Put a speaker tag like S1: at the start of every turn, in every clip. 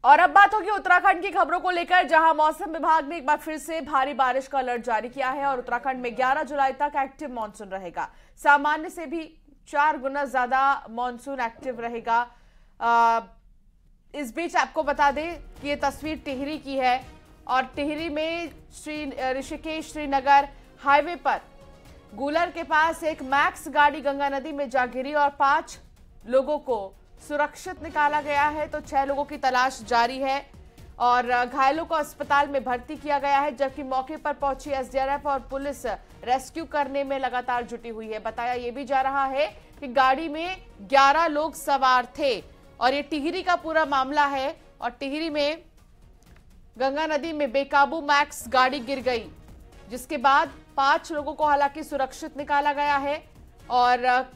S1: और अब बात होगी उत्तराखंड की खबरों को लेकर, जहां मौसम विभाग ने एक बार फिर से भारी बारिश का अलर्ट जारी किया है और उत्तराखंड में 11 जुलाई तक एक्टिव मॉनसून रहेगा। सामान्य से भी 4 गुना ज्यादा मॉनसून एक्टिव रहेगा। इस बीच आपको बता दें कि ये तस्वीर टिहरी की है और टिहरी में ऋषिकेश श्रीनगर हाईवे पर गूलर के पास एक मैक्स गाड़ी गंगा नदी में जा गिरी और 5 लोगों को सुरक्षित निकाला गया है, तो 6 लोगों की तलाश जारी है और घायलों को अस्पताल में भर्ती किया गया है, जबकि मौके पर पहुंची एसडीआरएफ और पुलिस रेस्क्यू करने में लगातार जुटी हुई है। बताया यह भी जा रहा है कि गाड़ी में 11 लोग सवार थे और ये टिहरी का पूरा मामला है और टिहरी में गंगा नदी में बेकाबू मैक्स गाड़ी गिर गई, जिसके बाद 5 लोगों को हालांकि सुरक्षित निकाला गया है और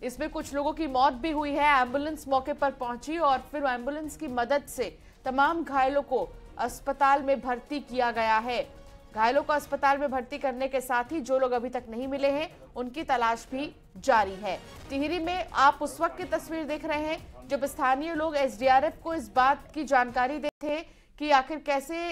S1: इसमें कुछ लोगों की मौत भी हुई है। एम्बुलेंस मौके पर पहुंची और फिर एम्बुलेंस की मदद से तमाम घायलों को अस्पताल में भर्ती किया गया है। घायलों को अस्पताल में भर्ती करने के साथ ही जो लोग अभी तक नहीं मिले हैं उनकी तलाश भी जारी है। टिहरी में आप उस वक्त की तस्वीर देख रहे हैं जब स्थानीय लोग एसडीआरएफ को इस बात की जानकारी देते थे कि आखिर कैसे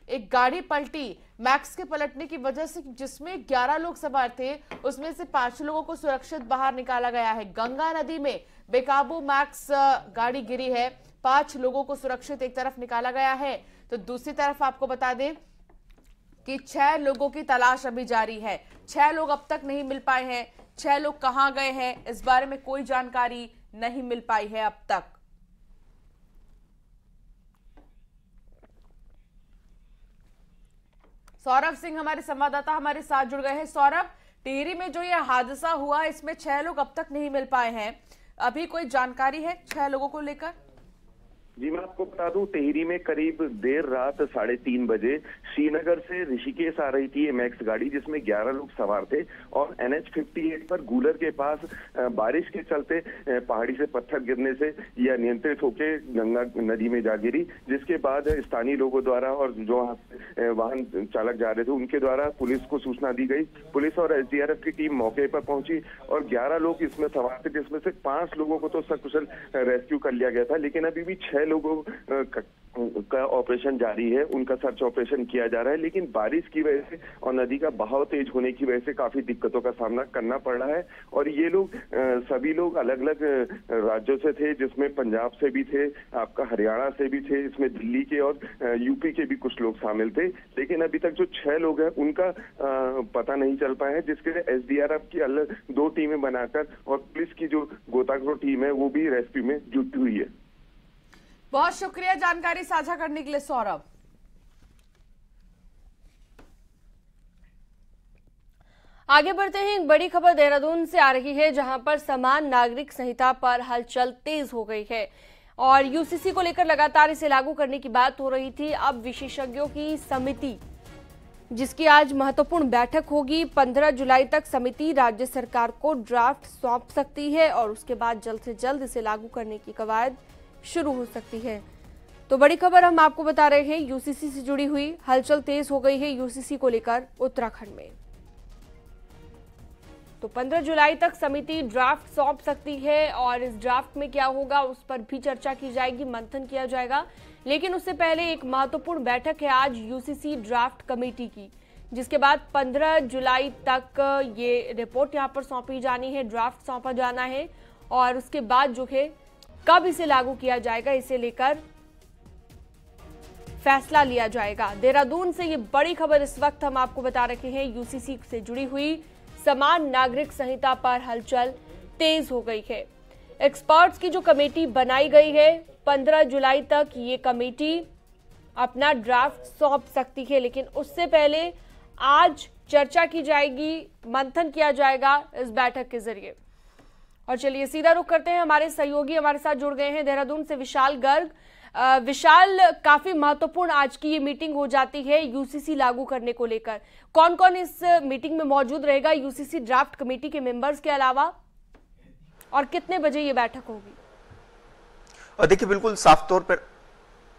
S1: एक गाड़ी पलटी मैक्स के पलटने की वजह से, जिसमें 11 लोग सवार थे, उसमें से 5 लोगों को सुरक्षित बाहर निकाला गया है। गंगा नदी में बेकाबू मैक्स गाड़ी गिरी है, 5 लोगों को सुरक्षित एक तरफ निकाला गया है, तो दूसरी तरफ आपको बता दें कि 6 लोगों की तलाश अभी जारी है। 6 लोग अब तक नहीं मिल पाए हैं। 6 लोग कहां गए हैं इस बारे में कोई जानकारी नहीं मिल पाई है अब तक। सौरभ सिंह हमारे संवाददाता हमारे साथ जुड़ गए हैं। सौरभ, टिहरी में जो यह हादसा हुआ इसमें 6 लोग अब तक नहीं मिल पाए हैं, अभी कोई जानकारी है 6 लोगों को लेकर?
S2: जी, मैं आपको बता दूं, टिहरी में करीब देर रात 3:30 बजे श्रीनगर से ऋषिकेश आ रही थी मैक्स गाड़ी, जिसमें 11 लोग सवार थे और NH 58 पर गूलर के पास बारिश के चलते पहाड़ी से पत्थर गिरने से यह नियंत्रित होकर गंगा नदी में जा गिरी, जिसके बाद स्थानीय लोगों द्वारा और जो वाहन चालक जा रहे थे उनके द्वारा पुलिस को सूचना दी गई। पुलिस और SDRF की टीम मौके पर पहुंची और 11 लोग इसमें सवार थे, जिसमें से 5 लोगों को तो सकुशल रेस्क्यू कर लिया गया था, लेकिन अभी भी 6 लोगों का ऑपरेशन जारी है, उनका सर्च ऑपरेशन किया जा रहा है। लेकिन बारिश की वजह से और नदी का बहाव तेज होने की वजह से काफी दिक्कतों का सामना करना पड़ रहा है और ये लोग सभी लोग अलग अलग राज्यों से थे, जिसमें पंजाब से भी थे, आपका हरियाणा से भी थे, इसमें दिल्ली के और यूपी के भी कुछ लोग शामिल थे। लेकिन अभी तक जो 6 लोग हैं उनका पता नहीं चल पाया है, जिसके लिए SDRF की अलग 2 टीमें बनाकर और पुलिस की जो गोताखोर टीम है वो भी रेस्क्यू में जुटी हुई है।
S1: बहुत शुक्रिया जानकारी साझा करने के लिए सौरभ।
S3: आगे बढ़ते हैं, एक बड़ी खबर देहरादून से आ रही है, जहां पर समान नागरिक संहिता पर हलचल तेज हो गई है और यूसीसी को लेकर लगातार इसे लागू करने की बात हो रही थी। अब विशेषज्ञों की समिति, जिसकी आज महत्वपूर्ण बैठक होगी, 15 जुलाई तक समिति राज्य सरकार को ड्राफ्ट सौंप सकती है और उसके बाद जल्द से जल्द इसे लागू करने की कवायद शुरू हो सकती है। तो बड़ी खबर हम आपको बता रहे हैं, यूसीसी से जुड़ी हुई हलचल तेज हो गई है यूसीसी को लेकर उत्तराखंड में। तो 15 जुलाई तक समिति ड्राफ्ट सौंप सकती है और इस ड्राफ्ट में क्या होगा उस पर भी चर्चा की जाएगी, मंथन किया जाएगा। लेकिन उससे पहले एक महत्वपूर्ण बैठक है आज यूसीसी ड्राफ्ट कमेटी की, जिसके बाद 15 जुलाई तक ये रिपोर्ट यहाँ पर सौंपी जानी है, ड्राफ्ट सौंपा जाना है और उसके बाद जो है कब इसे लागू किया जाएगा इसे लेकर फैसला लिया जाएगा। देहरादून से ये बड़ी खबर इस वक्त हम आपको बता रहे हैं, यूसीसी से जुड़ी हुई समान नागरिक संहिता पर हलचल तेज हो गई है। एक्सपर्ट्स की जो कमेटी बनाई गई है, 15 जुलाई तक ये कमेटी अपना ड्राफ्ट सौंप सकती है, लेकिन उससे पहले आज चर्चा की जाएगी, मंथन किया जाएगा इस बैठक के जरिए। और चलिए सीधा रुख करते हैं, हमारे सहयोगी हमारे साथ जुड़ गए हैं देहरादून से विशाल गर्ग। विशाल, काफी महत्वपूर्ण आज की ये मीटिंग हो जाती है यूसीसी लागू करने को लेकर। कौन कौन इस मीटिंग में मौजूद रहेगा यूसीसी ड्राफ्ट कमेटी के मेंबर्स के अलावा, और कितने बजे ये बैठक होगी?
S4: देखिए, बिल्कुल साफ तौर पर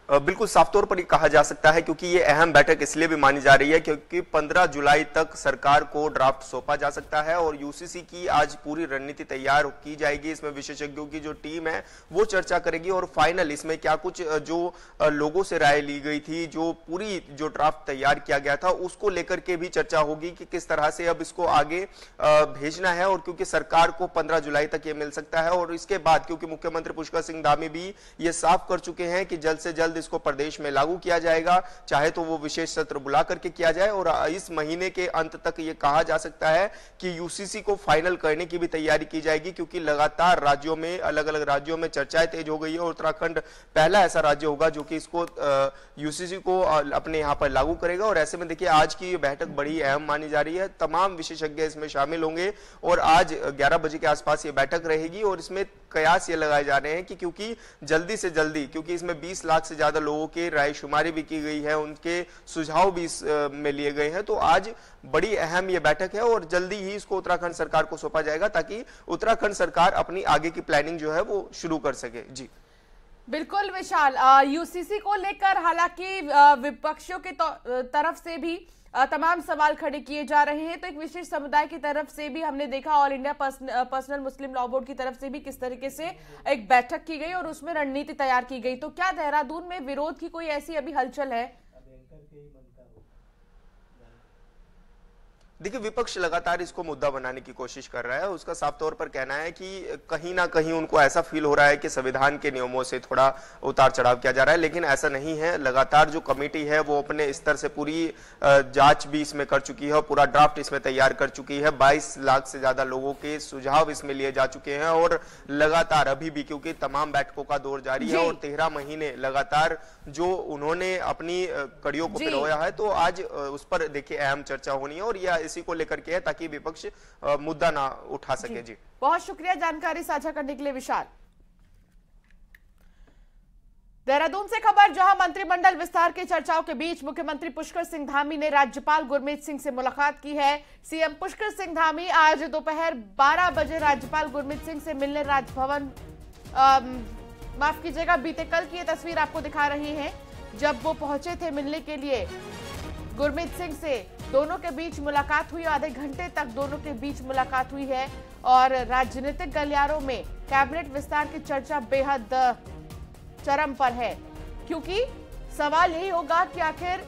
S4: बिल्कुल साफ तौर पर ये कहा जा सकता है, क्योंकि ये अहम बैठक इसलिए भी मानी जा रही है क्योंकि 15 जुलाई तक सरकार को ड्राफ्ट सौंपा जा सकता है और यूसीसी की आज पूरी रणनीति तैयार की जाएगी। इसमें विशेषज्ञों की जो टीम है वो चर्चा करेगी और फाइनल इसमें क्या कुछ जो लोगों से राय ली गई थी, जो पूरी जो ड्राफ्ट तैयार किया गया था उसको लेकर के भी चर्चा होगी कि किस तरह से अब इसको आगे भेजना है। और क्योंकि सरकार को 15 जुलाई तक ये मिल सकता है और इसके बाद क्योंकि मुख्यमंत्री पुष्कर सिंह धामी भी ये साफ कर चुके हैं कि जल्द से जल्द इसको प्रदेश में लागू किया जाएगा, चाहे तो वो विशेष सत्र बुला करके किया जाए। और इस महीने के अंत तक ये कहा जा सकता है कि यूसीसी को फाइनल करने की भी तैयारी की जाएगी, क्योंकि लगातार राज्यों में, अलग अलग राज्यों में चर्चाएं तेज हो गई है और उत्तराखंड पहला ऐसा राज्य होगा जो कि इसको यूसीसी को अपने यहां पर लागू करेगा। और ऐसे में देखिए आज की ये बैठक बड़ी अहम मानी जा रही है, तमाम विशेषज्ञ इसमें शामिल होंगे और आज 11 बजे के आसपास ये बैठक रहेगी। और इसमें कयास ये लगाए जा रहे हैं कि क्योंकि जल्दी से जल्दी, क्योंकि इसमें 20 लाख से ज्यादा लोगों की रायशुमारी भी की गई है, उनके सुझाव भी में लिए गए हैं, तो आज बड़ी अहम ये बैठक है और जल्दी ही इसको उत्तराखंड सरकार को सौंपा जाएगा ताकि उत्तराखंड सरकार अपनी आगे की प्लानिंग जो है वो शुरू कर सके। जी
S1: बिल्कुल विशाल, यूसीसी को लेकर हालांकि विपक्षियों की तरफ से भी तमाम सवाल खड़े किए जा रहे हैं, तो एक विशेष समुदाय की तरफ से भी हमने देखा, ऑल इंडिया पर्सनल मुस्लिम लॉ बोर्ड की तरफ से भी किस तरीके से एक बैठक की गई और उसमें रणनीति तैयार की गई। तो क्या देहरादून में विरोध की कोई ऐसी अभी हलचल है?
S4: देखिए विपक्ष लगातार इसको मुद्दा बनाने की कोशिश कर रहा है। उसका साफ तौर पर कहना है कि कहीं ना कहीं उनको ऐसा फील हो रहा है कि संविधान के नियमों से थोड़ा उतार चढ़ाव किया जा रहा है, लेकिन ऐसा नहीं है। लगातार जो कमेटी है वो अपने स्तर से पूरी जांच भी इसमें कर चुकी है और पूरा ड्राफ्ट इसमें तैयार कर चुकी है। 22 लाख से ज्यादा लोगों के सुझाव इसमें लिए जा चुके हैं और लगातार अभी भी, क्योंकि तमाम बैठकों का दौर जारी है और 13 महीने लगातार जो उन्होंने अपनी कड़ियों को पिरोया है, तो आज उस पर देखिए अहम चर्चा होनी है और यह इसी को लेकर के है ताकि विपक्ष मुद्दा ना उठा सके। जी
S1: बहुत शुक्रिया जानकारी साझा करने के लिए विशाल। देहरादून से खबर, जहां मंत्रिमंडल विस्तार की चर्चाओं के बीच मुख्यमंत्री पुष्कर सिंह धामी ने राज्यपाल गुरमीत सिंह से मुलाकात की है। सीएम पुष्कर सिंह धामी आज दोपहर 12 बजे राज्यपाल गुरमीत सिंह से मिलने राजभवन, माफ कीजिएगा, बीते कल की ये तस्वीर आपको दिखा रही है जब वो पहुंचे थे मिलने के लिए गुरमीत सिंह से। दोनों के बीच मुलाकात हुई, आधे घंटे तक दोनों के बीच मुलाकात हुई है और राजनीतिक गलियारों में कैबिनेट विस्तार की चर्चा बेहद चरम पर है, क्योंकि सवाल यही होगा कि आखिर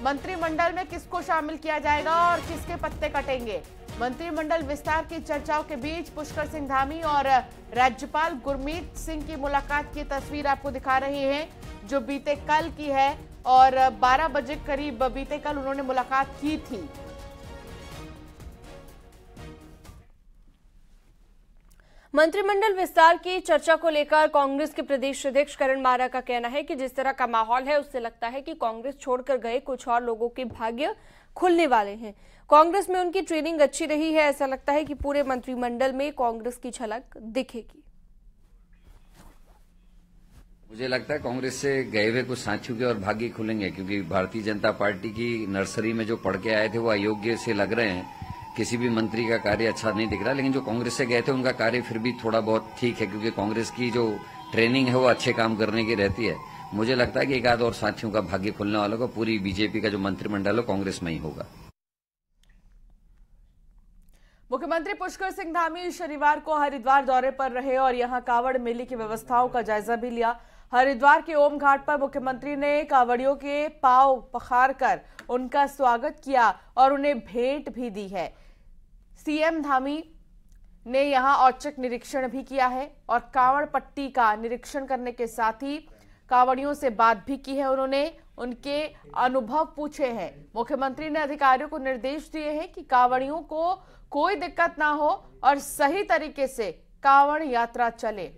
S1: मंत्रिमंडल में किसको शामिल किया जाएगा और किसके पत्ते कटेंगे। मंत्रिमंडल विस्तार की चर्चाओं के बीच पुष्कर सिंह धामी और राज्यपाल गुरमीत सिंह की मुलाकात की तस्वीर आपको दिखा रहे हैं जो बीते कल की है और 12 बजे करीब बीते कल उन्होंने मुलाकात की थी।
S3: मंत्रिमंडल विस्तार की चर्चा को लेकर कांग्रेस के प्रदेश अध्यक्ष करण मारा का कहना है कि जिस तरह का माहौल है उससे लगता है कि कांग्रेस छोड़कर गए कुछ और लोगों के भाग्य खुलने वाले हैं। कांग्रेस में उनकी ट्रेनिंग अच्छी रही है, ऐसा लगता है कि पूरे मंत्रिमंडल में कांग्रेस की झलक दिखेगी।
S5: मुझे लगता है कांग्रेस से गए हुए कुछ साथियों के और भाग्य खुलेंगे, क्योंकि भारतीय जनता पार्टी की नर्सरी में जो पढ़ के आए थे वो अयोग्य से लग रहे हैं। किसी भी मंत्री का कार्य अच्छा नहीं दिख रहा, लेकिन जो कांग्रेस से गए थे उनका कार्य फिर भी थोड़ा बहुत ठीक है, क्योंकि कांग्रेस की जो ट्रेनिंग है वो अच्छे काम करने की रहती है। मुझे लगता है कि एक आध और साथियों का भाग्य खुलने वाला होगा। पूरी बीजेपी का जो मंत्रिमंडल है कांग्रेस में ही होगा।
S1: मुख्यमंत्री पुष्कर सिंह धामी शनिवार को हरिद्वार दौरे पर रहे और यहां कांवड़ मेले की व्यवस्थाओं का जायजा भी लिया। हरिद्वार के ओम घाट पर मुख्यमंत्री ने कांवड़ियों के पांव पखार कर उनका स्वागत किया और उन्हें भेंट भी दी है। सीएम धामी ने यहां औचक निरीक्षण भी किया है और कांवड़ पट्टी का निरीक्षण करने के साथ ही कांवड़ियों से बात भी की है। उन्होंने उनके अनुभव पूछे हैं। मुख्यमंत्री ने अधिकारियों को निर्देश दिए हैं कि कांवड़ियों को कोई दिक्कत ना हो और सही तरीके से कांवड़ यात्रा चले।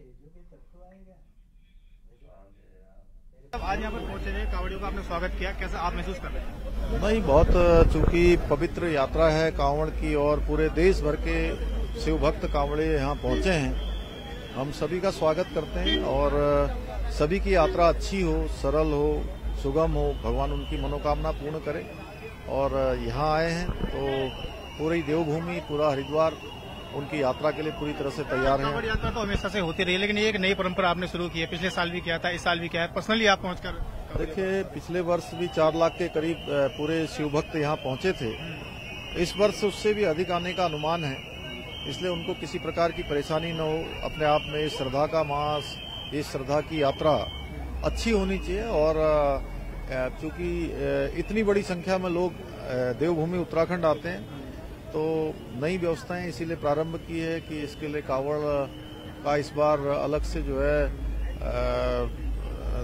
S6: आज यहाँ पर पहुंचे हैं, कांवड़ियों का आपने स्वागत किया, कैसा आप महसूस कर रहे हैं?
S7: नहीं, बहुत, चूंकि पवित्र यात्रा है कांवड़ की और पूरे देश भर के शिव भक्त कांवड़े यहाँ पहुंचे हैं, हम सभी का स्वागत करते हैं और सभी की यात्रा अच्छी हो, सरल हो, सुगम हो, भगवान उनकी मनोकामना पूर्ण करे। और यहाँ आए हैं तो पूरी देवभूमि, पूरा हरिद्वार उनकी यात्रा के लिए पूरी तरह से तैयार हैं।
S6: कांवड़ यात्रा तो हमेशा से होती रही, लेकिन ये एक नई परंपरा आपने शुरू की है। पिछले साल भी किया था, इस साल भी किया है। पर्सनली आप पहुंचकर
S7: देखिए, पिछले वर्ष भी 4 लाख के करीब पूरे शिव भक्त यहाँ पहुंचे थे। इस वर्ष उससे भी अधिक आने का अनुमान है, इसलिए उनको किसी प्रकार की परेशानी न हो। अपने आप में इस श्रद्धा का मास, इस श्रद्धा की यात्रा अच्छी होनी चाहिए। और चूंकि इतनी बड़ी संख्या में लोग देवभूमि उत्तराखंड आते हैं, तो नई व्यवस्थाएं इसीलिए प्रारंभ की है कि इसके लिए कांवड़ का इस बार अलग से जो है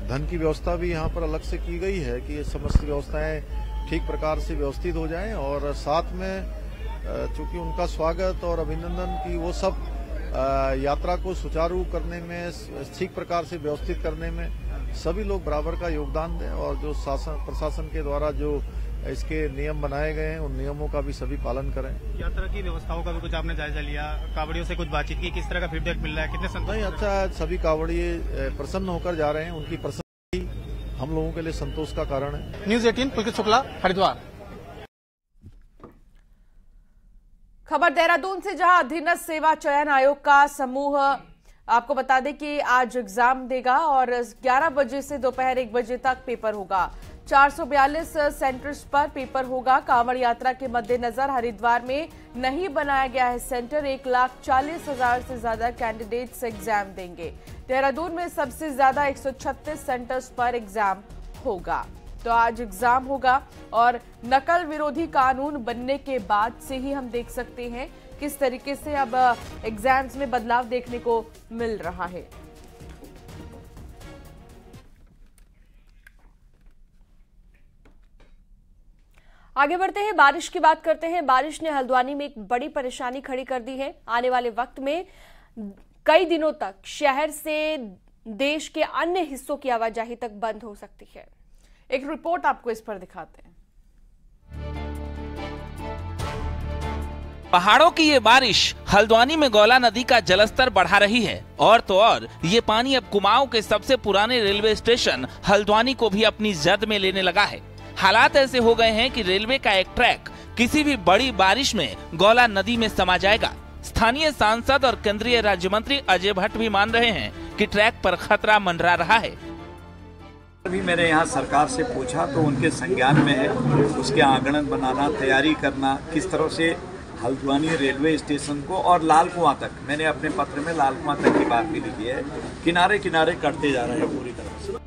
S7: धन की व्यवस्था भी यहाँ पर अलग से की गई है कि ये समस्त व्यवस्थाएं ठीक प्रकार से व्यवस्थित हो जाएं। और साथ में चूंकि उनका स्वागत और अभिनंदन की वो सब यात्रा को सुचारू करने में, ठीक प्रकार से व्यवस्थित करने में सभी लोग बराबर का योगदान दें। और जो शासन प्रशासन के द्वारा जो इसके नियम बनाए गए हैं, उन नियमों का भी सभी पालन करें।
S6: यात्रा की व्यवस्थाओं का भी कुछ आपने जायजा लिया? कांवड़ियों से कुछ बातचीत की? किस तरह का फीडबैक मिल रहा है? कितने संतोष?
S7: नहीं, अच्छा है। सभी कांवड़िए प्रसन्न होकर जा रहे हैं। उनकी प्रसन्नता हम लोगों के लिए संतोष का कारण है।
S6: न्यूज़ 18 पुलकित शुक्ला, हरिद्वार।
S1: खबर देहरादून से, जहां अधीनस्थ सेवा चयन आयोग का समूह आपको बता दें कि आज एग्जाम देगा और 11 बजे से दोपहर 1 बजे तक पेपर होगा। 442 सेंटर्स पर पेपर होगा। कांवड़ यात्रा के मद्देनजर हरिद्वार में नहीं बनाया गया है सेंटर। 1,40,000 से ज्यादा कैंडिडेट्स एग्जाम देंगे। देहरादून में सबसे ज्यादा 136 सेंटर्स पर एग्जाम होगा। तो आज एग्जाम होगा और नकल विरोधी कानून बनने के बाद से ही हम देख सकते हैं किस तरीके से अब एग्जाम्स में बदलाव देखने को मिल रहा है।
S3: आगे बढ़ते हैं, बारिश की बात करते हैं। बारिश ने हल्द्वानी में एक बड़ी परेशानी खड़ी कर दी है। आने वाले वक्त में कई दिनों तक शहर से देश के अन्य हिस्सों की आवाजाही तक बंद हो सकती है।
S1: एक रिपोर्ट आपको इस पर दिखाते हैं।
S8: पहाड़ों की ये बारिश हल्द्वानी में गौला नदी का जलस्तर बढ़ा रही है। और तो और ये पानी अब कुमाऊं के सबसे पुराने रेलवे स्टेशन हल्द्वानी को भी अपनी जद में लेने लगा है। हालात ऐसे हो गए हैं कि रेलवे का एक ट्रैक किसी भी बड़ी बारिश में गौला नदी में समा जाएगा। स्थानीय सांसद और केंद्रीय राज्य मंत्री अजय भट्ट भी मान रहे हैं कि ट्रैक पर खतरा मंडरा रहा है।
S9: अभी मैंने यहाँ सरकार से पूछा तो उनके संज्ञान में है उसके आंगन बनाना, तैयारी करना, किस तरह से हल्द्वानी रेलवे स्टेशन को और लाल कुआं तक, मैंने अपने पत्र में लाल कुआं तक की बात भी लिखी है, किनारे किनारे करते जा रहे हैं पूरी तरह से।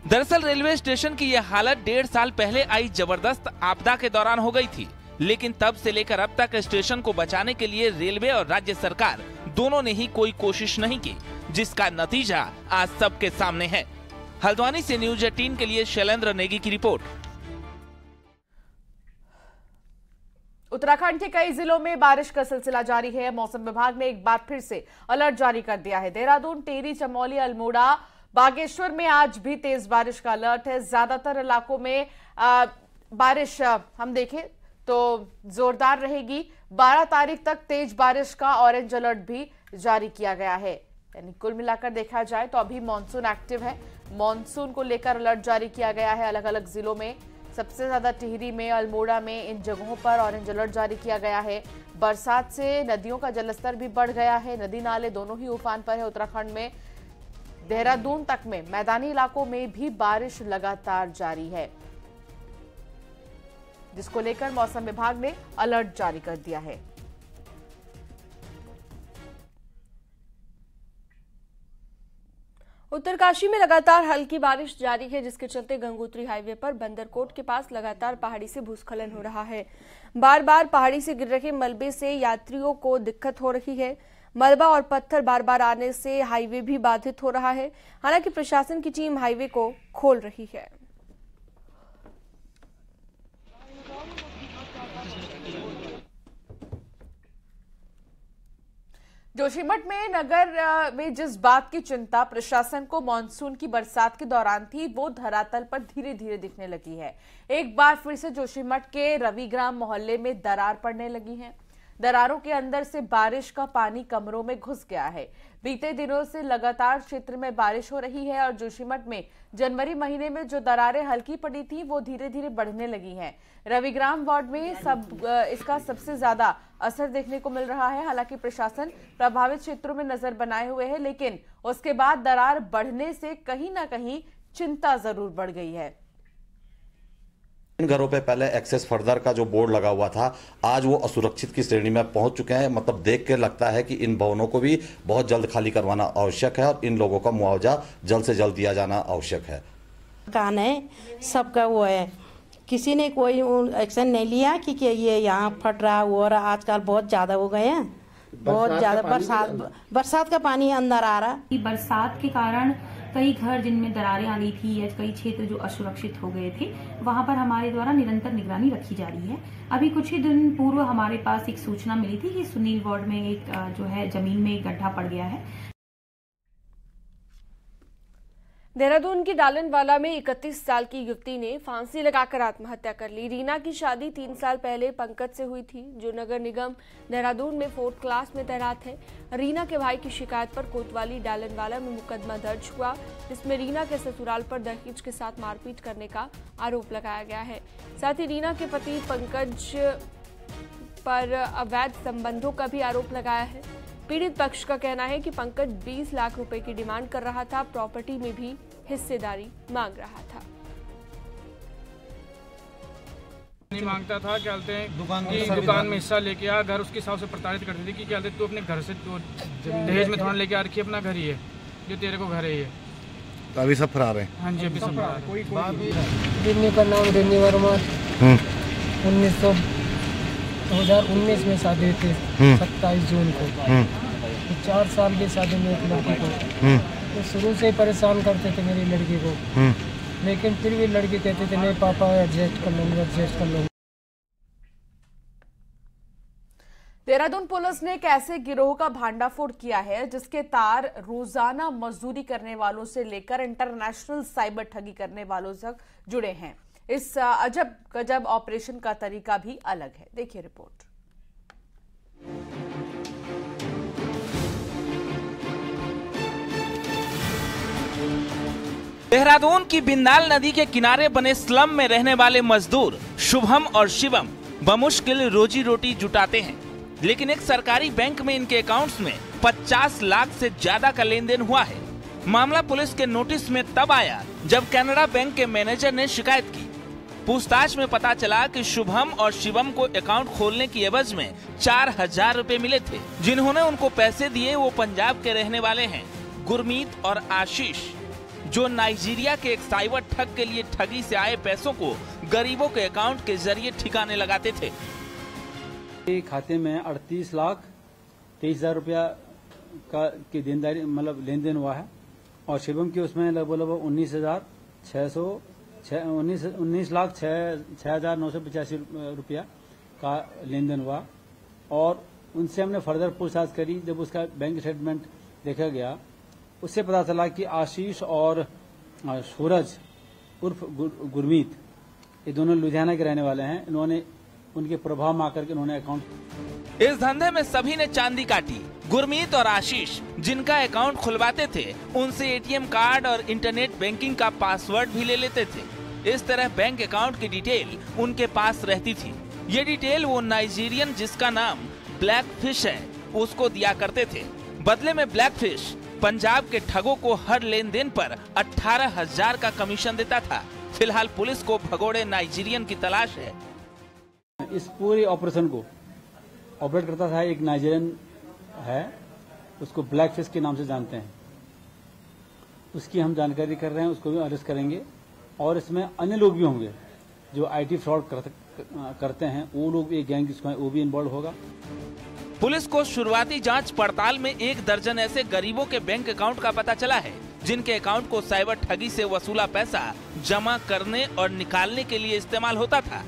S8: दरअसल रेलवे स्टेशन की यह हालत 1.5 साल पहले आई जबरदस्त आपदा के दौरान हो गई थी, लेकिन तब से लेकर अब तक स्टेशन को बचाने के लिए रेलवे और राज्य सरकार दोनों ने ही कोई कोशिश नहीं की, जिसका नतीजा आज सबके सामने है। हल्द्वानी से न्यूज़ 18 के लिए शैलेंद्र नेगी की रिपोर्ट।
S1: उत्तराखंड के कई जिलों में बारिश का सिलसिला जारी है। मौसम विभाग ने एक बार फिर से अलर्ट जारी कर दिया है। देहरादून, टिहरी, चमोली, अल्मोड़ा, बागेश्वर में आज भी तेज बारिश का अलर्ट है। ज्यादातर इलाकों में बारिश हम देखें तो जोरदार रहेगी। 12 तारीख तक तेज बारिश का ऑरेंज अलर्ट भी जारी किया गया है। यानी कुल मिलाकर देखा जाए तो अभी मॉनसून एक्टिव है। मॉनसून को लेकर अलर्ट जारी किया गया है अलग अलग जिलों में। सबसे ज्यादा टिहरी में, अल्मोड़ा में, इन जगहों पर ऑरेंज अलर्ट जारी किया गया है। बरसात से नदियों का जलस्तर भी बढ़ गया है। नदी नाले दोनों ही उफान पर है उत्तराखंड में। देहरादून तक में मैदानी इलाकों में भी बारिश लगातार जारी है, जिसको लेकर मौसम विभाग ने अलर्ट जारी कर दिया है।
S3: उत्तरकाशी में लगातार हल्की बारिश जारी है, जिसके चलते गंगोत्री हाईवे पर बंदरकोट के पास लगातार पहाड़ी से भूस्खलन हो रहा है। बार बार पहाड़ी से गिर रहे मलबे से यात्रियों को दिक्कत हो रही है। मलबा और पत्थर बार बार आने से हाईवे भी बाधित हो रहा है। हालांकि प्रशासन की टीम हाईवे को खोल रही है।
S1: जोशीमठ में नगर में जिस बात की चिंता प्रशासन को मानसून की बरसात के दौरान थी, वो धरातल पर धीरे धीरे दिखने लगी है। एक बार फिर से जोशीमठ के रविग्राम मोहल्ले में दरार पड़ने लगी है। दरारों के अंदर से बारिश का पानी कमरों में घुस गया है। बीते दिनों से लगातार क्षेत्र में बारिश हो रही है और जोशीमठ में जनवरी महीने में जो दरारें हल्की पड़ी थी वो धीरे धीरे बढ़ने लगी हैं। रविग्राम वार्ड में इसका सबसे ज्यादा असर देखने को मिल रहा है। हालांकि प्रशासन प्रभावित क्षेत्रों में नजर बनाए हुए है, लेकिन उसके बाद दरार बढ़ने से कहीं ना कहीं चिंता जरूर बढ़ गई है।
S10: इन घरों पे पहले एक्सेस फर्दर का जो बोर्ड लगा हुआ था, आज वो असुरक्षित की श्रेणी में पहुंच चुके हैं। मतलब देख के लगता है कि इन भवनों को भी बहुत जल्द खाली करवाना आवश्यक है और इन लोगों का मुआवजा जल्द से जल्द दिया जाना आवश्यक है।
S11: कान है सबका वो है, किसी ने कोई एक्शन नहीं लिया कि ये यहाँ फट रहा हो रहा। आजकल बहुत ज्यादा हो गए हैं, बहुत ज्यादा बरसात का पानी अंदर आ रहा।
S12: बरसात के कारण कई घर जिनमें दरारें आ गई थी या कई क्षेत्र जो असुरक्षित हो गए थे, वहां पर हमारे द्वारा निरंतर निगरानी रखी जा रही है। अभी कुछ ही दिन पूर्व हमारे पास एक सूचना मिली थी कि सुनील वार्ड में एक जो है जमीन में एक गड्ढा पड़ गया है।
S3: देहरादून की डालनवाला में 31 साल की युवती ने फांसी लगाकर आत्महत्या कर ली। रीना की शादी 3 साल पहले पंकज से हुई थी, जो नगर निगम देहरादून में 4th क्लास में तैनात है। रीना के भाई की शिकायत पर कोतवाली डालनवाला में मुकदमा दर्ज हुआ, जिसमें रीना के ससुराल पर दहेज के साथ मारपीट करने का आरोप लगाया गया है। साथ ही रीना के पति पंकज पर अवैध संबंधों का भी आरोप लगाया है। पीड़ित पक्ष का कहना है कि पंकज 20 लाख रुपए की डिमांड कर रहा था, प्रॉपर्टी में भी हिस्सेदारी मांग रहा था।
S13: नहीं मांगता था, क्या बोलते हैं दुकान में हिस्सा लेके आ, घर उसके हिसाब से प्रताड़ित करती थी कि क्या बोलते तू अपने घर से दहेज में थोड़ा लेके आ रखी, अपना घर ही है जो तेरे को घर ही है।
S7: तो अभी सब फरार है।
S13: हाँ जी, अभी सब फरार है।
S14: रिन्नी का नाम रिन्नी वर्मा, 2019 में शादी हुई थी 27 जून को। 4 साल की शादी में एक लड़की को तो शुरू से ही परेशान करते थे मेरी लड़की को, लेकिन फिर भी लड़की कहती थी नहीं पापा एडजस्ट कर लूंगी, एडजस्ट कर लूंगी।
S1: देहरादून पुलिस ने एक ऐसे गिरोह का भांडाफोड़ किया है जिसके तार रोजाना मजदूरी करने वालों से लेकर इंटरनेशनल साइबर ठगी करने वालों तक जुड़े हैं। इस अजब गजब ऑपरेशन का तरीका भी अलग है। देखिए रिपोर्ट।
S8: देहरादून की बिंदाल नदी के किनारे बने स्लम में रहने वाले मजदूर शुभम और शिवम बमुश्किल रोजी रोटी जुटाते हैं, लेकिन एक सरकारी बैंक में इनके अकाउंट्स में 50 लाख से ज्यादा का लेन देन हुआ है। मामला पुलिस के नोटिस में तब आया जब कनाडा बैंक के मैनेजर ने शिकायत की। पूछताछ में पता चला कि शुभम और शिवम को अकाउंट खोलने की एवज में 4000 रुपए मिले थे। जिन्होंने उनको पैसे दिए वो पंजाब के रहने वाले हैं गुरमीत और आशीष, जो नाइजीरिया के एक साइबर ठग के लिए ठगी से आए पैसों को गरीबों के अकाउंट के जरिए ठिकाने लगाते थे।
S15: खाते में 38,23,000 रुपया का की देनदारी मतलब लेन देन हुआ है और शिवम की उसमें लगभग 19,06,985 रुपया का लेन देन हुआ। और उनसे हमने फर्दर पूछताछ करी। जब उसका बैंक स्टेटमेंट देखा गया उससे पता चला कि आशीष और सूरज उर्फ गुरमीत ये दोनों लुधियाना के रहने वाले हैं। इन्होंने उनके प्रभाव में आकर के इन्होंने अकाउंट
S8: इस धंधे में सभी ने चांदी काटी। गुरमीत और आशीष जिनका अकाउंट खुलवाते थे उनसे एटीएम कार्ड और इंटरनेट बैंकिंग का पासवर्ड भी ले लेते थे। इस तरह बैंक अकाउंट की डिटेल उनके पास रहती थी। ये डिटेल वो नाइजीरियन जिसका नाम ब्लैक फिश है उसको दिया करते थे। बदले में ब्लैक फिश पंजाब के ठगों को हर लेन देन पर 18,000 का कमीशन देता था। फिलहाल पुलिस को भगोड़े नाइजीरियन की तलाश है।
S15: इस पूरे ऑपरेशन को ऑपरेट करता था एक नाइजीरियन है, उसको ब्लैक फिश के नाम से जानते हैं। उसकी हम जानकारी कर रहे हैं, उसको भी अरेस्ट करेंगे। और इसमें अन्य लोग भी होंगे जो आईटी फ्रॉड करते हैं, वो लोग एक गैंग जिसको वो भी इन्वॉल्व होगा।
S8: पुलिस को शुरुआती जांच पड़ताल में 1 दर्जन ऐसे गरीबों के बैंक अकाउंट का पता चला है जिनके अकाउंट को साइबर ठगी से वसूला पैसा जमा करने और निकालने के लिए इस्तेमाल होता था।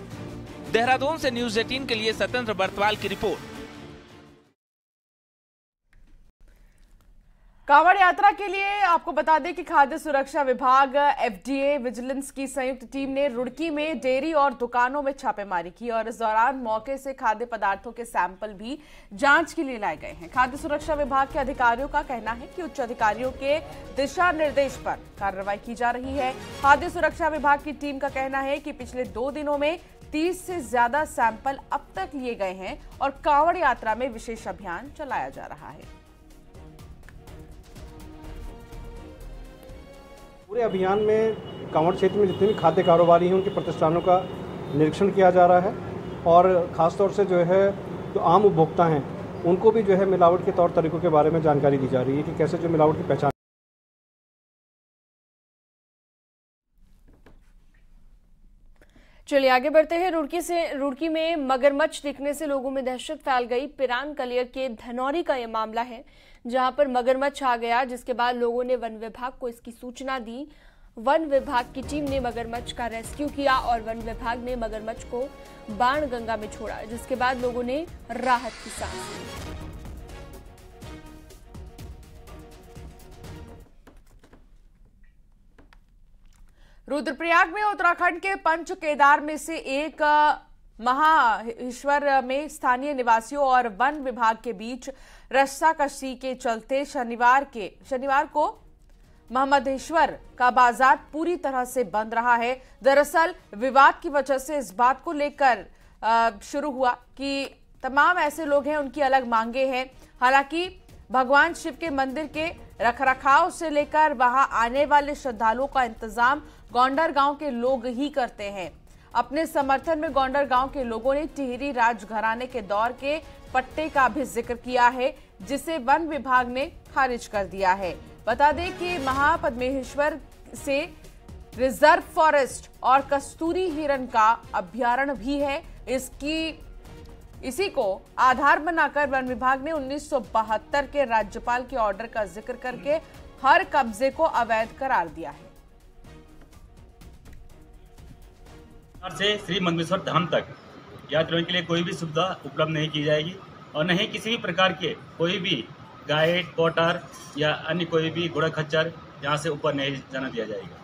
S8: देहरादून से न्यूज़ 18 के लिए सत्येंद्र बर्तवाल की रिपोर्ट।
S1: कांवड़ यात्रा के लिए आपको बता दें कि खाद्य सुरक्षा विभाग, एफडीए, विजिलेंस की संयुक्त टीम ने रुड़की में डेयरी और दुकानों में छापेमारी की और इस दौरान मौके से खाद्य पदार्थों के सैंपल भी जांच के लिए लाए गए हैं। खाद्य सुरक्षा विभाग के अधिकारियों का कहना है कि उच्च अधिकारियों के दिशा निर्देश पर कार्रवाई की जा रही है। खाद्य सुरक्षा विभाग की टीम का कहना है कि पिछले 2 दिनों में 30 से ज्यादा सैंपल अब तक लिए गए हैं और कांवड़ यात्रा में विशेष अभियान चलाया जा रहा है।
S16: पूरे अभियान में कांवड़ क्षेत्र में जितने भी खाद्य कारोबारी हैं उनके प्रतिष्ठानों का निरीक्षण किया जा रहा है और ख़ासतौर से जो है जो आम उपभोक्ता हैं उनको भी जो है मिलावट के तौर तरीकों के बारे में जानकारी दी जा रही है कि कैसे जो मिलावट की पहचान।
S3: चलिए आगे बढ़ते हैं। रुड़की में मगरमच्छ दिखने से लोगों में दहशत फैल गई। पिरान कलियर के धनौरी का यह मामला है जहां पर मगरमच्छ आ गया, जिसके बाद लोगों ने वन विभाग को इसकी सूचना दी। वन विभाग की टीम ने मगरमच्छ का रेस्क्यू किया और वन विभाग ने मगरमच्छ को बाणगंगा में छोड़ा, जिसके बाद लोगों ने राहत की सांस ली।
S1: रुद्रप्रयाग में उत्तराखंड के पंच केदार में से एक महाहेश्वर में स्थानीय निवासियों और वन विभाग के बीच रस्साकशी के चलते शनिवार को महमदेश्वर का बाजार पूरी तरह से बंद रहा है। दरअसल विवाद की वजह से इस बात को लेकर शुरू हुआ कि तमाम ऐसे लोग हैं, उनकी अलग मांगे हैं। हालांकि भगवान शिव के मंदिर के रखरखाव से लेकर वहां आने वाले श्रद्धालुओं का इंतजाम गोंडर गांव के लोग ही करते हैं। अपने समर्थन में गोंडर गांव के लोगों ने टिहरी राजघराने के दौर के पट्टे का भी जिक्र किया है, जिसे वन विभाग ने खारिज कर दिया है। बता दें कि महापद्मेश्वर से रिजर्व फॉरेस्ट और कस्तूरी हिरण का अभयारण्य भी है। इसी को आधार बनाकर वन विभाग ने 1972 के राज्यपाल के ऑर्डर का जिक्र करके हर कब्जे को अवैध करार दिया है।
S17: से श्री मंगेश्वर धाम तक यात्रियों के लिए कोई भी सुविधा उपलब्ध नहीं की जाएगी और न ही किसी भी प्रकार के कोई भी गाइड, पोर्टर या अन्य कोई भी घोड़ा खच्चर यहाँ से ऊपर नहीं जाना दिया जाएगा।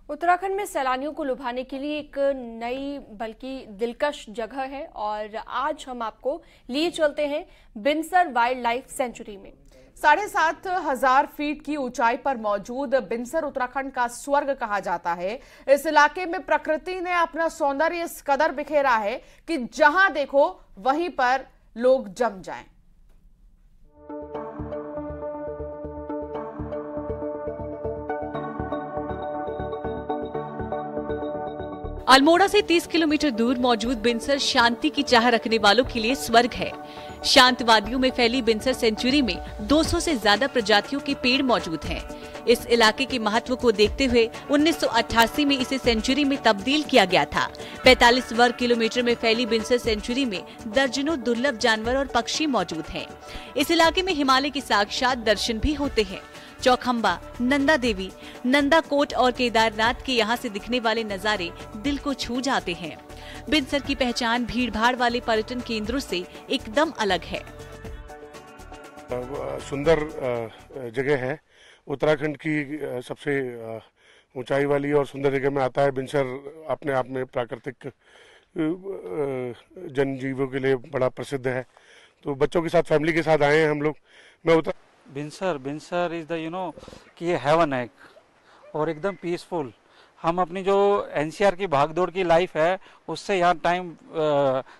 S3: उत्तराखंड में सैलानियों को लुभाने के लिए एक नई बल्कि दिलकश जगह है और आज हम आपको लिए चलते हैं बिनसर वाइल्ड लाइफ सेंचुरी में।
S1: 7,500 फीट की ऊंचाई पर मौजूद बिनसर उत्तराखंड का स्वर्ग कहा जाता है। इस इलाके में प्रकृति ने अपना सौंदर्य इस कदर बिखेरा है कि जहां देखो वहीं पर लोग जम जाएं।
S18: अल्मोड़ा से 30 किलोमीटर दूर मौजूद बिनसर शांति की चाह रखने वालों के लिए स्वर्ग है। शांत वादियों में फैली बिनसर सेंचुरी में 200 से ज्यादा प्रजातियों के पेड़ मौजूद हैं। इस इलाके के महत्व को देखते हुए 1988 में इसे सेंचुरी में तब्दील किया गया था। 45 वर्ग किलोमीटर में फैली बिनसर सेंचुरी में दर्जनों दुर्लभ जानवर और पक्षी मौजूद हैं। इस इलाके में हिमालय के साक्षात दर्शन भी होते हैं। चौखंबा, नंदा देवी, नंदा कोट और केदारनाथ के यहाँ से दिखने वाले नजारे दिल को छू जाते हैं। बिनसर की पहचान भीड़-भाड़ वाले पर्यटन केंद्रों से एकदम अलग है।
S19: सुंदर जगह है, उत्तराखंड की सबसे ऊंचाई वाली और सुंदर जगह में आता है। बिनसर अपने आप में प्राकृतिक जनजीवों के लिए बड़ा प्रसिद्ध है। तो बच्चों के साथ, फैमिली के साथ आए हैं हम लोग। मैं
S15: बिनसर इज द कि ये हेवन है और एकदम पीसफुल। हम अपनी जो एनसीआर की भागदौड़ की लाइफ है उससे यहाँ टाइम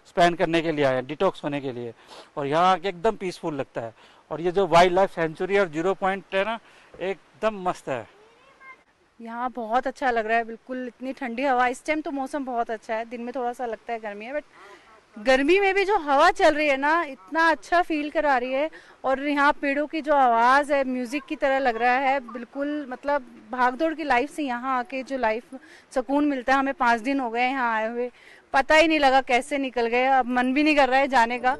S15: स्पेंड करने के लिए आए हैं, डिटॉक्स होने के लिए, और यहाँ आके एकदम पीसफुल लगता है। और ये जो वाइल्ड लाइफ सेंचुरी और 0 पॉइंट है ना, एकदम मस्त है।
S20: यहाँ बहुत अच्छा लग रहा है, बिल्कुल इतनी ठंडी हवा। इस टाइम तो मौसम बहुत अच्छा है, दिन में थोड़ा सा लगता है गर्मी है, बट गर्मी में भी जो हवा चल रही है ना, इतना अच्छा फील करा रही है। और यहाँ पेड़ों की जो आवाज़ है म्यूजिक की तरह लग रहा है, बिल्कुल मतलब भागदौड़ की लाइफ से यहाँ आके जो लाइफ सुकून मिलता है। हमें 5 दिन हो गए यहाँ आए हुए, पता ही नहीं लगा कैसे निकल गए, अब मन भी नहीं कर रहा है जाने का।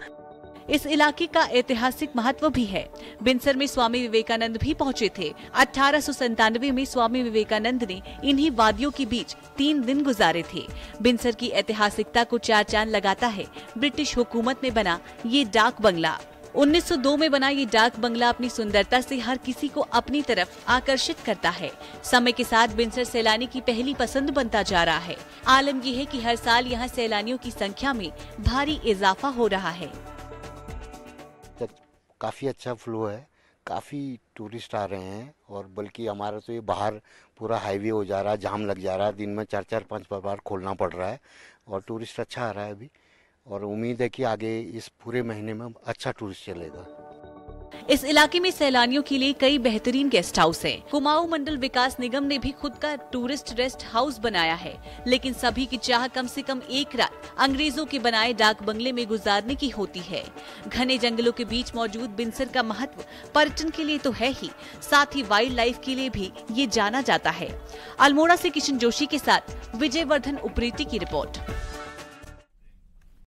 S18: इस इलाके का ऐतिहासिक महत्व भी है। बिनसर में स्वामी विवेकानंद भी पहुंचे थे। 1897 में स्वामी विवेकानंद ने इन्हीं वादियों के बीच 3 दिन गुजारे थे। बिनसर की ऐतिहासिकता को 4 चांद लगाता है ब्रिटिश हुकूमत में बना ये डाक बंगला। 1902 में बना ये डाक बंगला अपनी सुंदरता से हर किसी को अपनी तरफ आकर्षित करता है। समय के साथ बिनसर सैलानी की पहली पसंद बनता जा रहा है। आलम यह है कि हर साल यहाँ सैलानियों की संख्या में भारी इजाफा हो रहा है।
S21: काफ़ी अच्छा फ्लो है, काफ़ी टूरिस्ट आ रहे हैं और बल्कि हमारा तो ये बाहर पूरा हाईवे हो जा रहा है, जाम लग जा रहा है, दिन में 4-4 5 बार खोलना पड़ रहा है और टूरिस्ट अच्छा आ रहा है अभी और उम्मीद है कि आगे इस पूरे महीने में अच्छा टूरिस्ट चलेगा।
S18: इस इलाके में सैलानियों के लिए कई बेहतरीन गेस्ट हाउस हैं। कुमाऊं मंडल विकास निगम ने भी खुद का टूरिस्ट रेस्ट हाउस बनाया है, लेकिन सभी की चाह कम से कम एक रात अंग्रेजों के बनाए डाक बंगले में गुजारने की होती है। घने जंगलों के बीच मौजूद बिनसर का महत्व पर्यटन के लिए तो है ही, साथ ही वाइल्ड लाइफ के लिए भी ये जाना जाता है। अल्मोड़ा से किशन जोशी के साथ विजय वर्धन उप्रेती की रिपोर्ट।